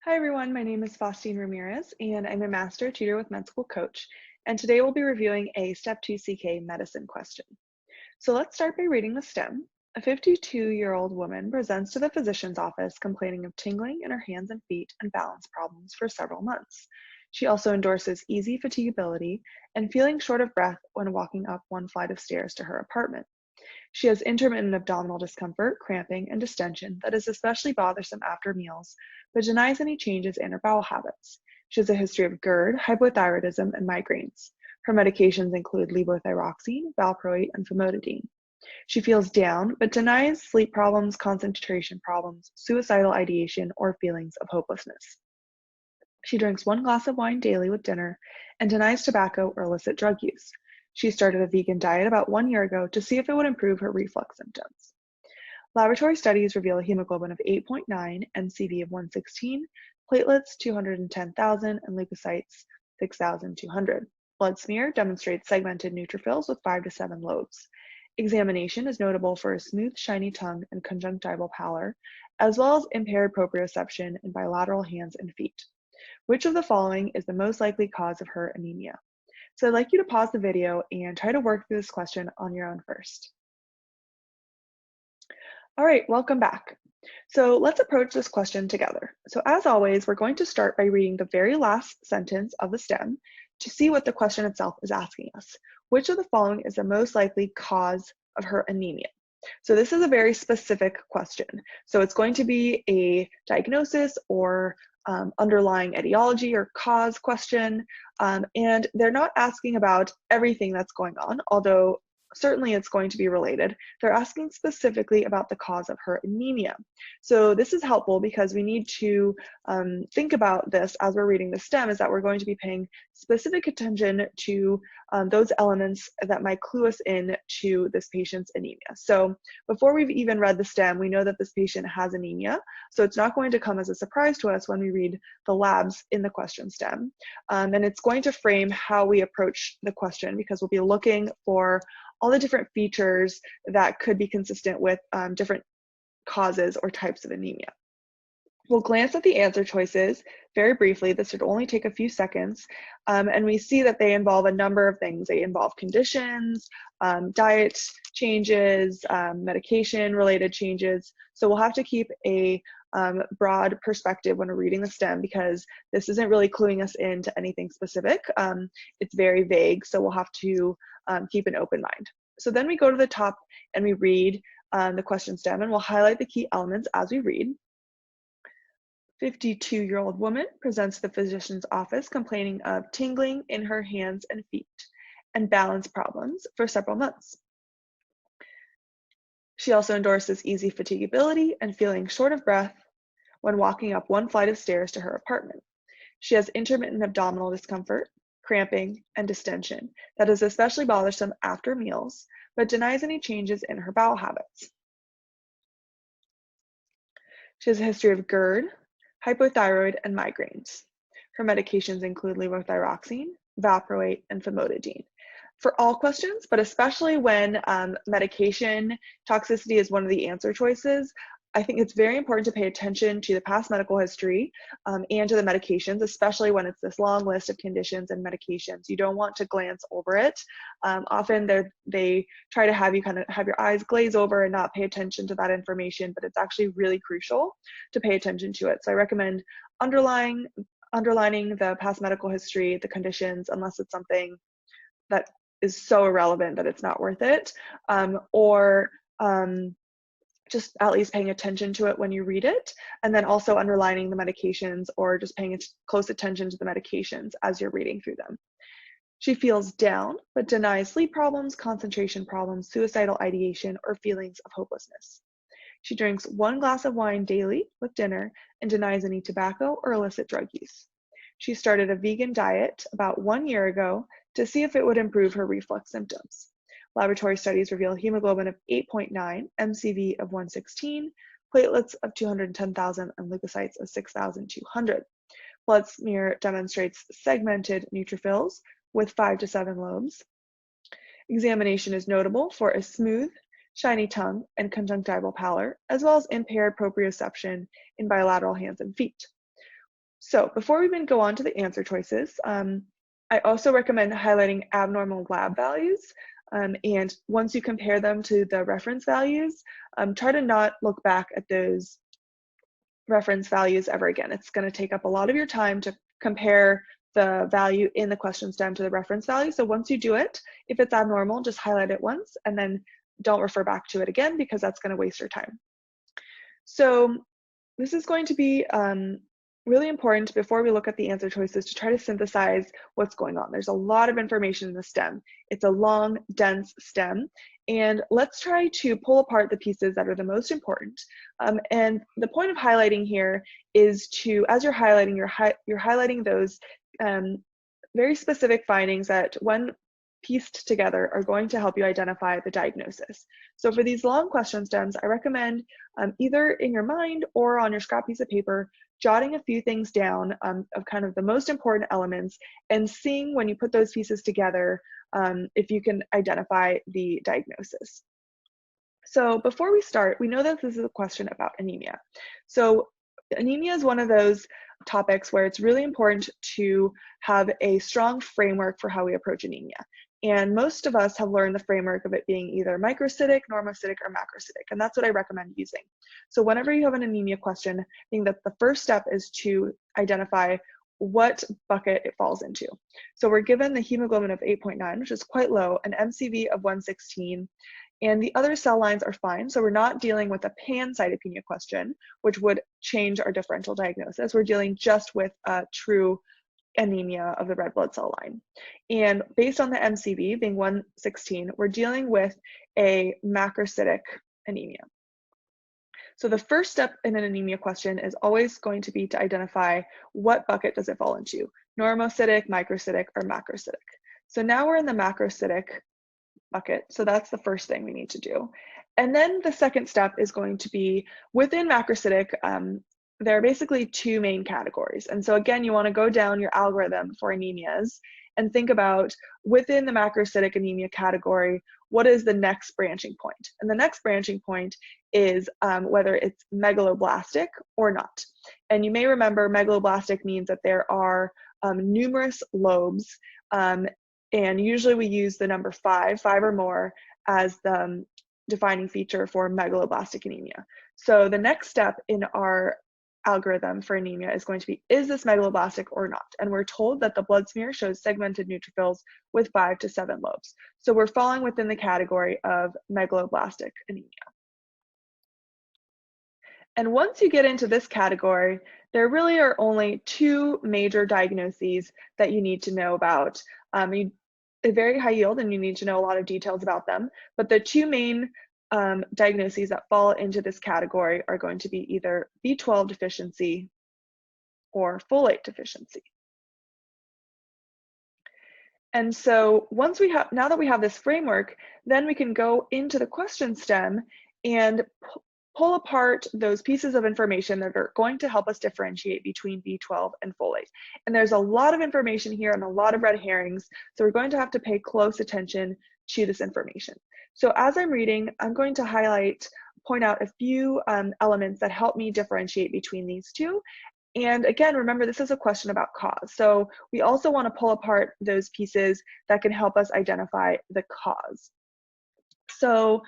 Hi everyone, my name is Faustine Ramirez and I'm a master tutor with MedSchoolCoach, and today we'll be reviewing a Step 2 CK medicine question. So let's start by reading the stem. A 52-year-old woman presents to the physician's office complaining of tingling in her hands and feet and balance problems for several months. She also endorses easy fatiguability and feeling short of breath when walking up one flight of stairs to her apartment. She has intermittent abdominal discomfort, cramping, and distension that is especially bothersome after meals, but denies any changes in her bowel habits. She has a history of GERD, hypothyroidism, and migraines. Her medications include levothyroxine, valproate, and famotidine. She feels down, but denies sleep problems, concentration problems, suicidal ideation, or feelings of hopelessness. She drinks 1 glass of wine daily with dinner and denies tobacco or illicit drug use. She started a vegan diet about 1 year ago to see if it would improve her reflux symptoms. Laboratory studies reveal a hemoglobin of 8.9, MCV of 116, platelets 210,000, and leukocytes 6,200. Blood smear demonstrates segmented neutrophils with 5 to 7 lobes. Examination is notable for a smooth, shiny tongue and conjunctival pallor, as well as impaired proprioception in bilateral hands and feet. Which of the following is the most likely cause of her anemia? So I'd like you to pause the video and try to work through this question on your own first. All right, welcome back. So let's approach this question together. So as always, we're going to start by reading the very last sentence of the stem to see what the question itself is asking us. Which of the following is the most likely cause of her anemia? So this is a very specific question. So it's going to be a diagnosis or underlying etiology or cause question, and they're not asking about everything that's going on, although certainly it's going to be related. They're asking specifically about the cause of her anemia. So this is helpful because we need to think about this as we're reading the stem, is that we're going to be paying specific attention to those elements that might clue us in to this patient's anemia. So before we've even read the stem, we know that this patient has anemia. So it's not going to come as a surprise to us when we read the labs in the question stem. And it's going to frame how we approach the question, because we'll be looking for all the different features that could be consistent with different causes or types of anemia. We'll glance at the answer choices very briefly. This should only take a few seconds. And we see that they involve a number of things. They involve conditions, diet changes, medication-related changes. So we'll have to keep a broad perspective when we're reading the stem, because this isn't really cluing us into anything specific. It's very vague, so we'll have to keep an open mind. So then we go to the top and we read the question stem, and we'll highlight the key elements as we read. 52-year-old woman presents to the physician's office complaining of tingling in her hands and feet and balance problems for several months. She also endorses easy fatiguability and feeling short of breath when walking up one flight of stairs to her apartment. She has intermittent abdominal discomfort, cramping, and distension that is especially bothersome after meals, but denies any changes in her bowel habits. She has a history of GERD, hypothyroid, and migraines. Her medications include levothyroxine, valproate, and famotidine. For all questions, but especially when medication toxicity is one of the answer choices, I think it's very important to pay attention to the past medical history and to the medications, especially when it's this long list of conditions and medications. You don't want to glance over it. Often they try to have you kind of have your eyes glaze over and not pay attention to that information, but it's actually really crucial to pay attention to it. So I recommend underlining the past medical history, the conditions, unless it's something that is so irrelevant that it's not worth it, or just at least paying attention to it when you read it, and then also underlining the medications or just paying close attention to the medications as you're reading through them. She feels down, but denies sleep problems, concentration problems, suicidal ideation, or feelings of hopelessness. She drinks 1 glass of wine daily with dinner and denies any tobacco or illicit drug use. She started a vegan diet about 1 year ago to see if it would improve her reflux symptoms. Laboratory studies reveal hemoglobin of 8.9, MCV of 116, platelets of 210,000, and leukocytes of 6,200. Blood smear demonstrates segmented neutrophils with 5 to 7 lobes. Examination is notable for a smooth, shiny tongue and conjunctival pallor, as well as impaired proprioception in bilateral hands and feet. So before we even go on to the answer choices, I also recommend highlighting abnormal lab values. And once you compare them to the reference values, try to not look back at those reference values ever again. It's going to take up a lot of your time to compare the value in the question stem to the reference value. So once you do it, if it's abnormal, just highlight it once and then don't refer back to it again, because that's going to waste your time. So this is going to be really important before we look at the answer choices to try to synthesize what's going on. There's a lot of information in the stem. It's a long, dense stem. And let's try to pull apart the pieces that are the most important. And the point of highlighting here is to, as you're highlighting, you're highlighting those very specific findings that, when pieced together, are going to help you identify the diagnosis. So for these long question stems, I recommend either in your mind or on your scrap piece of paper, jotting a few things down of kind of the most important elements, and seeing when you put those pieces together if you can identify the diagnosis. So before we start, we know that this is a question about anemia. So anemia is one of those topics where it's really important to have a strong framework for how we approach anemia. And most of us have learned the framework of it being either microcytic, normocytic, or macrocytic, and that's what I recommend using. So whenever you have an anemia question, I think that the first step is to identify what bucket it falls into. So we're given the hemoglobin of 8.9, which is quite low, an MCV of 116, and the other cell lines are fine. So we're not dealing with a pancytopenia question, which would change our differential diagnosis. We're dealing just with a true anemia of the red blood cell line. And based on the MCV being 116, we're dealing with a macrocytic anemia. So the first step in an anemia question is always going to be to identify what bucket does it fall into, normocytic, microcytic, or macrocytic. So now we're in the macrocytic bucket. So that's the first thing we need to do. And then the second step is going to be within macrocytic, there are basically two main categories. And so again, you want to go down your algorithm for anemias and think about, within the macrocytic anemia category, what is the next branching point? And the next branching point is whether it's megaloblastic or not. And you may remember megaloblastic means that there are numerous lobes, and usually we use the number 5 or more, as the defining feature for megaloblastic anemia. So the next step in our algorithm for anemia is going to be, is this megaloblastic or not? And we're told that the blood smear shows segmented neutrophils with 5 to 7 lobes. So we're falling within the category of megaloblastic anemia. And once you get into this category, there really are only two major diagnoses that you need to know about. They're very high yield and you need to know a lot of details about them, but the two main diagnoses that fall into this category are going to be either B12 deficiency or folate deficiency. And so once we have, now that we have this framework, then we can go into the question stem and pull apart those pieces of information that are going to help us differentiate between B12 and folate. And there's a lot of information here and a lot of red herrings, so we're going to have to pay close attention to this information. So as I'm reading, I'm going to point out a few elements that help me differentiate between these two. And again, remember, this is a question about cause. So we also want to pull apart those pieces that can help us identify the cause. So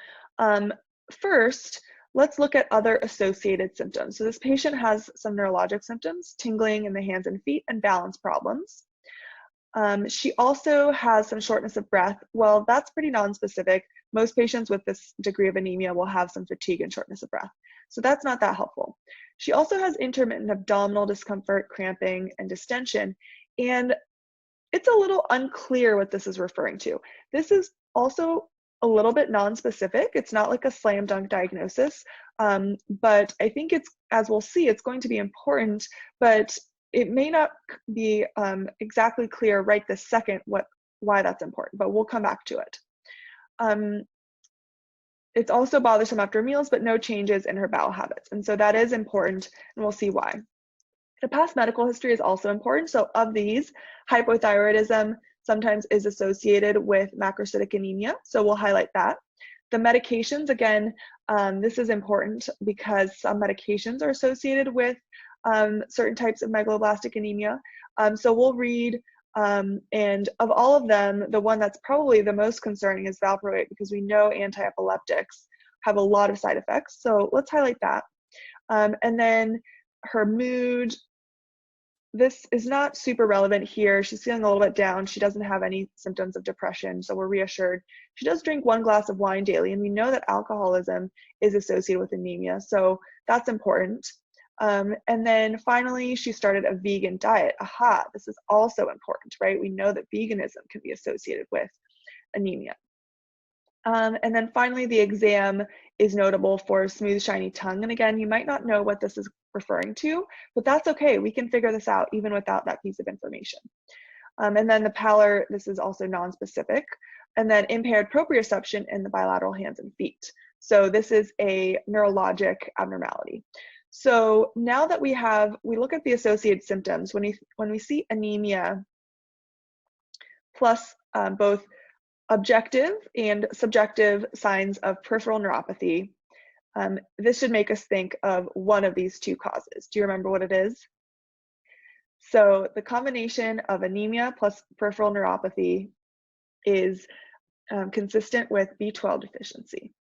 first, let's look at other associated symptoms. So this patient has some neurologic symptoms, tingling in the hands and feet, and balance problems. She also has some shortness of breath. Well, that's pretty nonspecific. Most patients with this degree of anemia will have some fatigue and shortness of breath. So that's not that helpful. She also has intermittent abdominal discomfort, cramping, and distension. And it's a little unclear what this is referring to. This is also a little bit nonspecific. It's not like a slam dunk diagnosis, but I think it's, as we'll see, it's going to be important, but it may not be exactly clear right this second why that's important, but we'll come back to it. It's also bothersome after meals, but no changes in her bowel habits. And so that is important, and we'll see why. The past medical history is also important. So of these, hypothyroidism sometimes is associated with macrocytic anemia, so we'll highlight that. The medications, again, this is important because some medications are associated with certain types of megaloblastic anemia. So we'll read, and of all of them, the one that's probably the most concerning is valproate, because we know anti-epileptics have a lot of side effects. So let's highlight that. And then her mood, this is not super relevant here. She's feeling a little bit down. She doesn't have any symptoms of depression, so we're reassured. She does drink 1 glass of wine daily, and we know that alcoholism is associated with anemia, so that's important. And then finally, she started a vegan diet. Aha, this is also important, right? We know that veganism can be associated with anemia. And then finally, the exam is notable for smooth, shiny tongue. And again, you might not know what this is referring to, but that's okay. We can figure this out even without that piece of information. And then the pallor, this is also non-specific. And then impaired proprioception in the bilateral hands and feet. So this is a neurologic abnormality. So now that we look at the associated symptoms, when we see anemia plus both objective and subjective signs of peripheral neuropathy, this should make us think of one of these 2 causes. Do you remember what it is? So the combination of anemia plus peripheral neuropathy is consistent with B12 deficiency.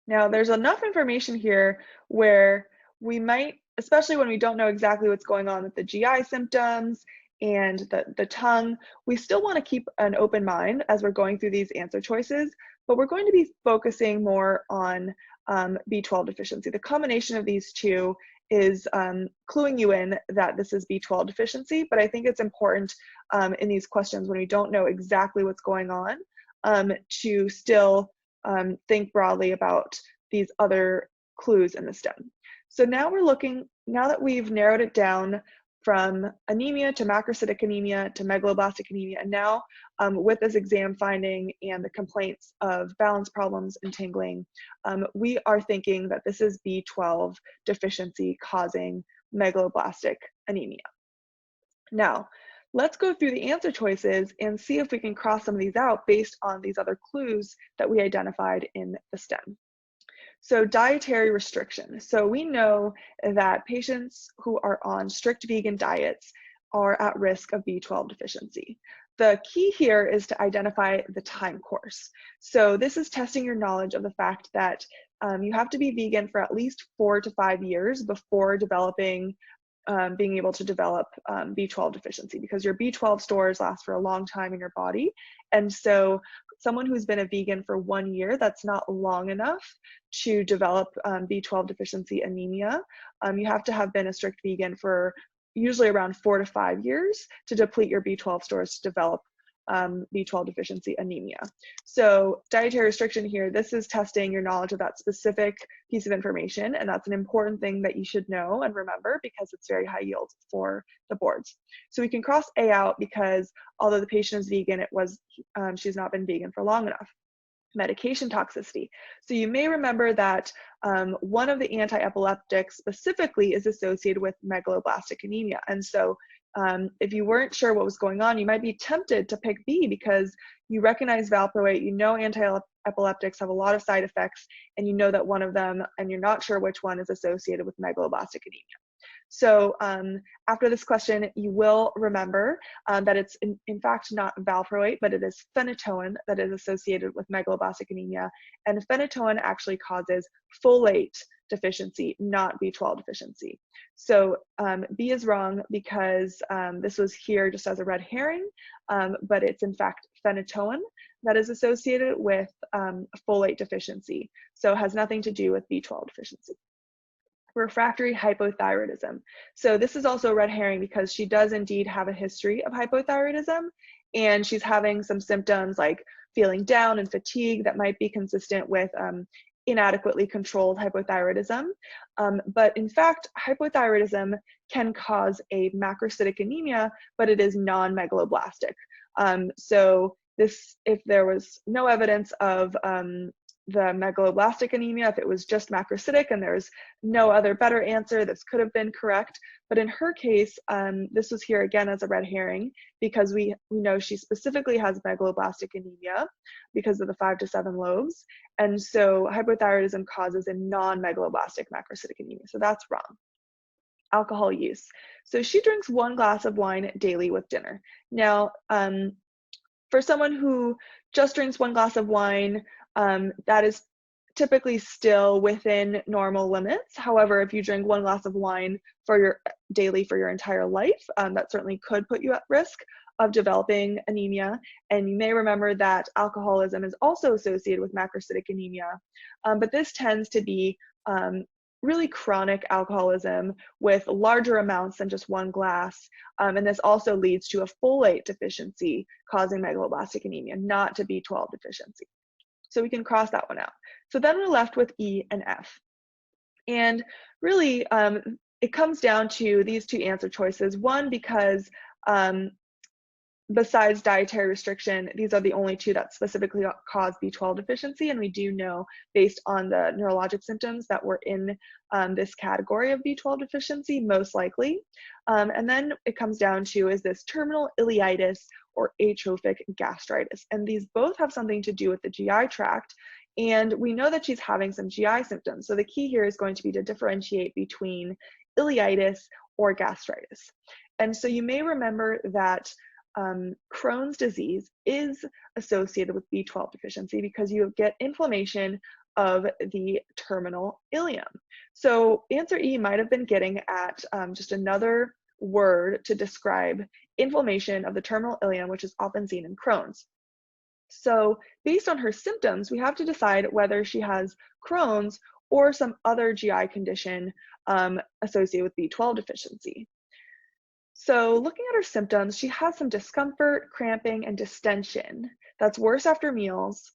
Now, there's enough information here where we might, especially when we don't know exactly what's going on with the GI symptoms and the tongue, we still want to keep an open mind as we're going through these answer choices, but we're going to be focusing more on B12 deficiency. The combination of these 2 is cluing you in that this is B12 deficiency, but I think it's important in these questions when we don't know exactly what's going on to still think broadly about these other clues in the stem. So now now that we've narrowed it down from anemia to macrocytic anemia to megaloblastic anemia, and now with this exam finding and the complaints of balance problems and tingling, we are thinking that this is B12 deficiency causing megaloblastic anemia. Now, let's go through the answer choices and see if we can cross some of these out based on these other clues that we identified in the stem. So dietary restriction. So we know that patients who are on strict vegan diets are at risk of B12 deficiency. The key here is to identify the time course. So this is testing your knowledge of the fact that you have to be vegan for at least 4 to 5 years before developing being able to develop B12 deficiency, because your B12 stores last for a long time in your body. And so someone who's been a vegan for 1 year, that's not long enough to develop B12 deficiency anemia. You have to have been a strict vegan for usually around 4 to 5 years to deplete your B12 stores to develop B12 deficiency anemia. So dietary restriction here, this is testing your knowledge of that specific piece of information, and that's an important thing that you should know and remember because it's very high yield for the boards. So we can cross A out because although the patient is vegan, she's not been vegan for long enough. Medication toxicity. So you may remember that one of the anti-epileptics specifically is associated with megaloblastic anemia. And so if you weren't sure what was going on, you might be tempted to pick B because you recognize valproate, you know anti-epileptics have a lot of side effects, and you know that one of them, and you're not sure which one is associated with megaloblastic anemia. So after this question, you will remember that it's in fact not valproate, but it is phenytoin that is associated with megaloblastic anemia. And phenytoin actually causes folate deficiency, not B12 deficiency. So B is wrong because this was here just as a red herring, but it's in fact phenytoin that is associated with folate deficiency. So it has nothing to do with B12 deficiency. Refractory hypothyroidism. So this is also a red herring because she does indeed have a history of hypothyroidism, and she's having some symptoms like feeling down and fatigue that might be consistent with inadequately controlled hypothyroidism. But in fact, hypothyroidism can cause a macrocytic anemia, but it is non-megaloblastic. So if there was no evidence of the megaloblastic anemia, if it was just macrocytic and there's no other better answer, this could have been correct. But in her case, this was here again as a red herring because we know she specifically has megaloblastic anemia because of the 5 to 7 lobes. And so hypothyroidism causes a non-megaloblastic macrocytic anemia. So that's wrong. alcohol use. So she drinks 1 glass of wine daily with dinner. Now, for someone who just drinks 1 glass of wine, that is typically still within normal limits. However, if you drink 1 glass of wine daily for your entire life, that certainly could put you at risk of developing anemia. And you may remember that alcoholism is also associated with macrocytic anemia, but this tends to be really chronic alcoholism with larger amounts than just 1 glass. And this also leads to a folate deficiency causing megaloblastic anemia, not to B12 deficiency. So we can cross that one out. So then we're left with E and F. And really, it comes down to these 2 answer choices. One, because besides dietary restriction, these are the only 2 that specifically cause B12 deficiency, and we do know based on the neurologic symptoms that we're in this category of B12 deficiency, most likely. And then it comes down to, is this terminal ileitis or atrophic gastritis? And these both have something to do with the GI tract, and we know that she's having some GI symptoms. So the key here is going to be to differentiate between ileitis or gastritis. And so you may remember that Crohn's disease is associated with B12 deficiency because you get inflammation of the terminal ileum. So answer E might have been getting at just another word to describe inflammation of the terminal ileum, which is often seen in Crohn's. So based on her symptoms, we have to decide whether she has Crohn's or some other GI condition associated with B12 deficiency. So looking at her symptoms, she has some discomfort, cramping, and distension that's worse after meals,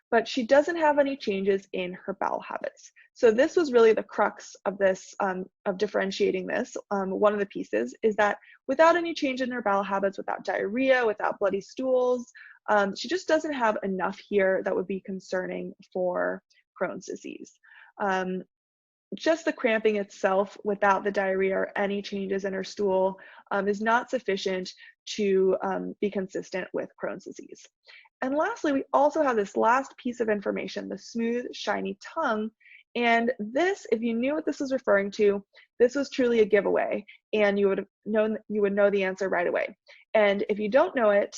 but she doesn't have any changes in her bowel habits. So this was really the crux of this, of differentiating this. One of the pieces is that without any change in her bowel habits, without diarrhea, without bloody stools, she just doesn't have enough here that would be concerning for Crohn's disease. Just the cramping itself without the diarrhea or any changes in her stool is not sufficient to be consistent with Crohn's disease. And lastly, we also have this last piece of information, the smooth, shiny tongue. And this, if you knew what this was referring to, this was truly a giveaway, and you would know the answer right away. And if you don't know it,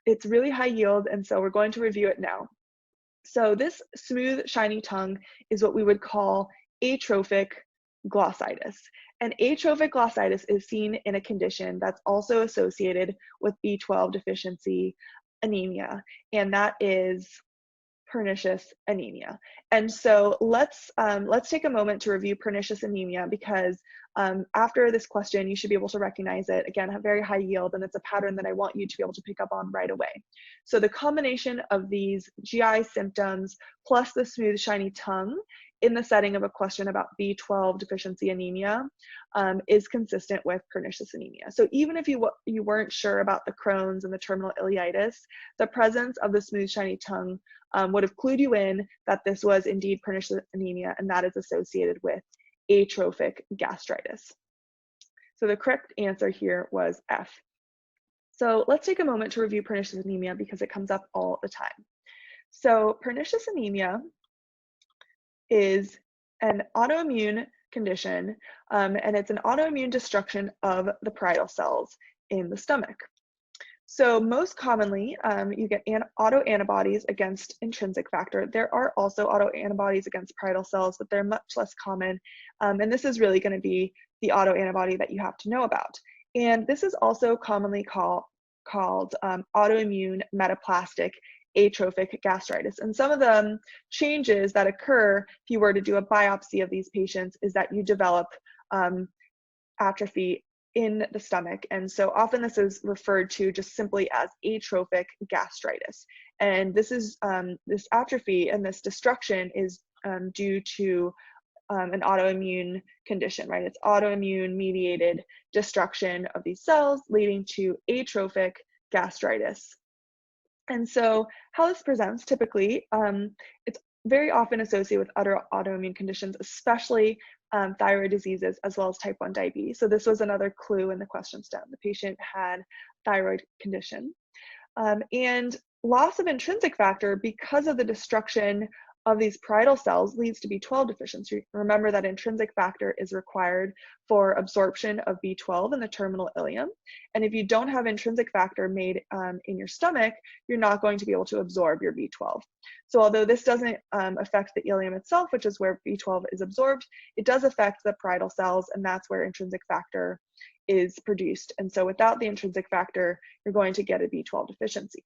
it's really high yield, and so we're going to review it now. So this smooth, shiny tongue is what we would call atrophic glossitis. And atrophic glossitis is seen in a condition that's also associated with B12 deficiency anemia, and that is pernicious anemia. And so let's take a moment to review pernicious anemia, because after this question, you should be able to recognize it. Again, a very high yield, and it's a pattern that I want you to be able to pick up on right away. So the combination of these GI symptoms plus the smooth, shiny tongue in the setting of a question about B12 deficiency anemia is consistent with pernicious anemia. So even if you weren't sure about the Crohn's and the terminal ileitis, the presence of the smooth, shiny tongue would have clued you in that this was indeed pernicious anemia, and that is associated with atrophic gastritis. So the correct answer here was F. So let's take a moment to review pernicious anemia because it comes up all the time. So pernicious anemia is an autoimmune condition, and it's an autoimmune destruction of the parietal cells in the stomach. So most commonly, you get autoantibodies against intrinsic factor. There are also autoantibodies against parietal cells, but they're much less common. And this is really going to be the autoantibody that you have to know about. And this is also commonly called autoimmune metaplastic atrophic gastritis. And some of the changes that occur if you were to do a biopsy of these patients is that you develop atrophy in the stomach. And so often this is referred to just simply as atrophic gastritis. And this is this atrophy and this destruction is due to an autoimmune condition, right? It's autoimmune mediated destruction of these cells leading to atrophic gastritis. And so how this presents typically, it's very often associated with other autoimmune conditions, especially thyroid diseases, as well as type 1 diabetes. So this was another clue in the question stem. The patient had thyroid condition. And loss of intrinsic factor because of the destruction of these parietal cells leads to B12 deficiency. Remember that intrinsic factor is required for absorption of B12 in the terminal ileum. And if you don't have intrinsic factor made in your stomach, you're not going to be able to absorb your B12. So although this doesn't affect the ileum itself, which is where B12 is absorbed, it does affect the parietal cells, and that's where intrinsic factor is produced. And so without the intrinsic factor, you're going to get a B12 deficiency.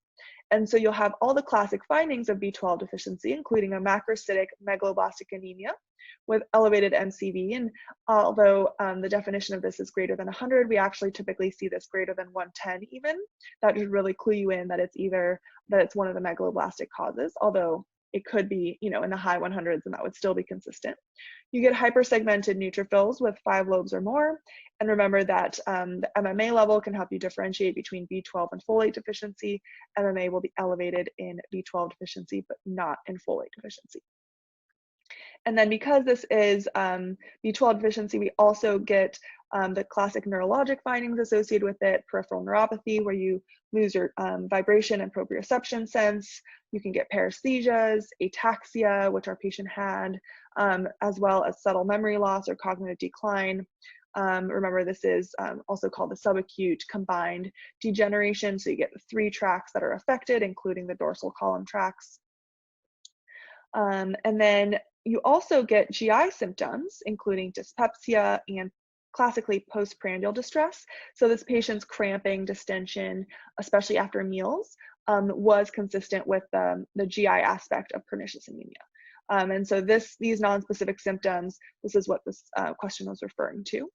And so you'll have all the classic findings of B12 deficiency, including a macrocytic megaloblastic anemia with elevated MCV. And although the definition of this is greater than 100, we actually typically see this greater than 110 even. That should really clue you in that it's one of the megaloblastic causes, although it could be, in the high 100s, and that would still be consistent. You get hypersegmented neutrophils with 5 lobes or more. And remember that the MMA level can help you differentiate between B12 and folate deficiency. MMA will be elevated in B12 deficiency, but not in folate deficiency. And then because this is B12 deficiency, we also get the classic neurologic findings associated with it: peripheral neuropathy, where you lose your vibration and proprioception sense. You can get paresthesias, ataxia, which our patient had, as well as subtle memory loss or cognitive decline. Remember, this is also called the subacute combined degeneration. So you get the 3 tracts that are affected, including the dorsal column tracts. And then you also get GI symptoms, including dyspepsia and classically postprandial distress. So this patient's cramping, distension, especially after meals, was consistent with the GI aspect of pernicious anemia. And so these non-specific symptoms, this is what this question was referring to.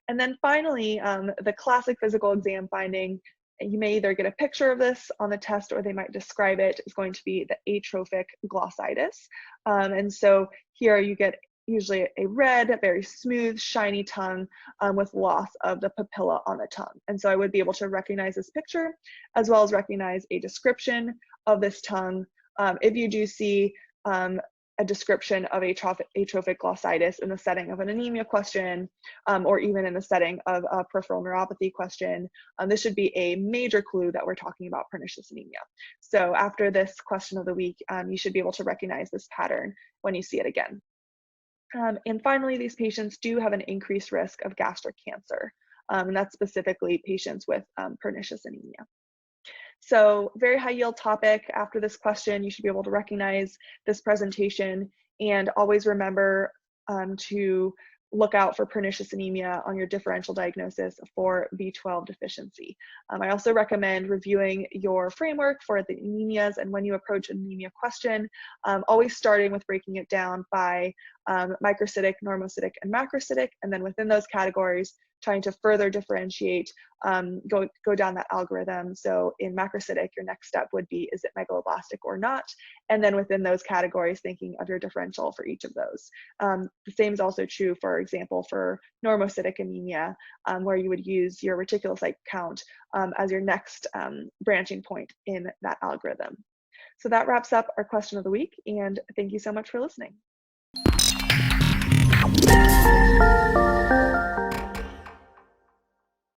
And then finally, the classic physical exam finding, you may either get a picture of this on the test or they might describe it, is going to be the atrophic glossitis. And so here you get usually a red, very smooth, shiny tongue with loss of the papilla on the tongue. And so I would be able to recognize this picture as well as recognize a description of this tongue. If you do see a description of atrophic glossitis in the setting of an anemia question, or even in the setting of a peripheral neuropathy question, this should be a major clue that we're talking about pernicious anemia. So after this question of the week, you should be able to recognize this pattern when you see it again. And finally, these patients do have an increased risk of gastric cancer, and that's specifically patients with pernicious anemia. So very high yield topic. After this question, you should be able to recognize this presentation, and always remember to look out for pernicious anemia on your differential diagnosis for B12 deficiency. I also recommend reviewing your framework for the anemias, and when you approach an anemia question, always starting with breaking it down by microcytic, normocytic, and macrocytic, and then within those categories, trying to further differentiate, go down that algorithm. So in macrocytic, your next step would be, is it megaloblastic or not? And then within those categories, thinking of your differential for each of those. The same is also true, for example, for normocytic anemia, where you would use your reticulocyte count as your next branching point in that algorithm. So that wraps up our question of the week, and thank you so much for listening.